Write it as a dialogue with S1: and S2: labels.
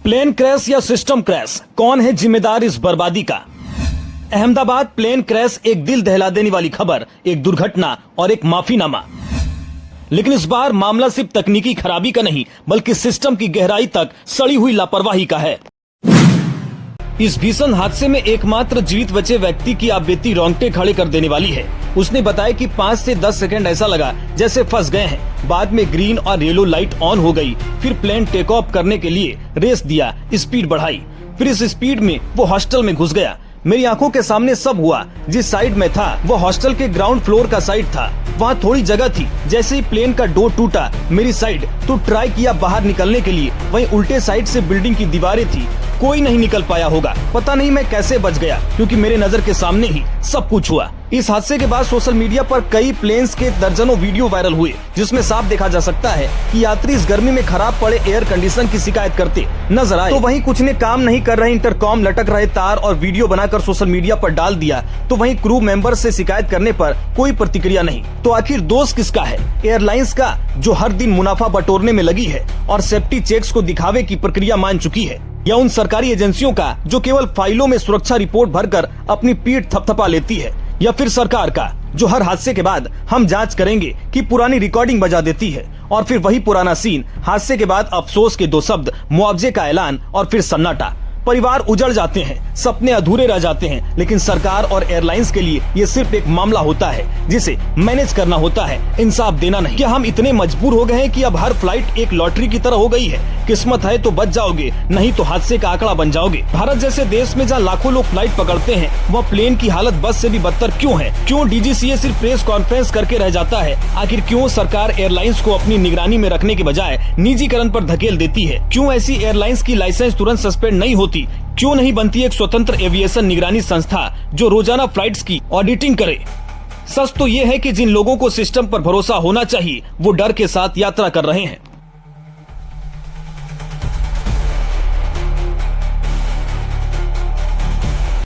S1: Plane crash या system crash, कौन है जिम्मेदार इस बर्बादी का? अहमदाबाद प्लेन क्रैश एक दिल दहला देने वाली खबर, एक दुर्घटना और एक माफीनामा। लेकिन इस बार मामला सिर्फ तकनीकी खराबी का नहीं, बल्कि सिस्टम की गहराई तक सड़ी हुई लापरवाही का है। इस भीषण हादसे में एकमात्र जीवित बचे व्यक्ति की आप बीती रोंगटे खड़े कर देने वाली है। उसने बताया कि 5 से 10 सेकंड ऐसा लगा जैसे फंस गए हैं। बाद में ग्रीन और येलो लाइट ऑन हो गई। फिर प्लेन टेक ऑफ करने के लिए रेस दिया, स्पीड बढ़ाई। फिर इस स्पीड में वो हॉस्टल में घुस गया। मेरी आंखों के सामने सब हुआ। जिस साइड में था वो हॉस्टल के ग्राउंड फ्लोर का साइड था। वहाँ थोड़ी जगह थी। जैसे ही प्लेन का डोर टूटा मेरी साइड, तो ट्राई किया बाहर निकलने के लिए। वहीं उल्टे साइड से बिल्डिंग की दीवारें थी। कोई नहीं निकल पाया होगा। पता नहीं मैं कैसे बच गया, क्योंकि मेरे नजर के सामने ही सब कुछ हुआ। इस हादसे के बाद सोशल मीडिया पर कई प्लेन्स के दर्जनों वीडियो वायरल हुए, जिसमें साफ देखा जा सकता है कि यात्री इस गर्मी में खराब पड़े एयर कंडीशन की शिकायत करते नजर आए। तो वहीं कुछ ने काम नहीं कर रहे इंटरकॉम, लटक रहे तार और वीडियो बनाकर सोशल मीडिया पर डाल दिया। तो वहीं क्रू मेंबर से शिकायत करने पर कोई प्रतिक्रिया नहीं। तो आखिर दोष किसका है? एयरलाइंस का, जो हर दिन मुनाफा बटोरने में लगी है और सेफ्टी चेक्स को दिखावे की प्रक्रिया मान चुकी है, या उन सरकारी एजेंसियों का जो केवल फाइलों में सुरक्षा रिपोर्ट भरकर अपनी पीठ थपथपा लेती है, या फिर सरकार का, जो हर हादसे के बाद हम जांच करेंगे कि पुरानी रिकॉर्डिंग बजा देती है और फिर वही पुराना सीन, हादसे के बाद अफसोस के 2 शब्द, मुआवजे का ऐलान और फिर सन्नाटा। परिवार उजड़ जाते हैं, सपने अधूरे रह जाते हैं। लेकिन सरकार और एयरलाइंस के लिए ये सिर्फ एक मामला होता है जिसे मैनेज करना होता है, इंसाफ देना नहीं। क्या हम इतने मजबूर हो गए हैं कि अब हर फ्लाइट एक लॉटरी की तरह हो गई है? किस्मत है तो बच जाओगे, नहीं तो हादसे का आंकड़ा बन जाओगे। भारत जैसे देश में जहाँ लाखों लोग फ्लाइट पकड़ते हैं, वह प्लेन की हालत बस से भी बदतर क्यों है? क्यों डीजीसीए सिर्फ प्रेस कॉन्फ्रेंस करके रह जाता है? आखिर क्यों सरकार एयरलाइंस को अपनी निगरानी में रखने के बजाय निजीकरण पर धकेल देती है? क्यों ऐसी एयरलाइंस की लाइसेंस तुरंत सस्पेंड नहीं होती? क्यों नहीं बनती एक स्वतंत्र एविएशन निगरानी संस्था जो रोजाना फ्लाइट्स की ऑडिटिंग करे? सच तो ये है कि जिन लोगों को सिस्टम पर भरोसा होना चाहिए, वो डर के साथ यात्रा कर रहे हैं।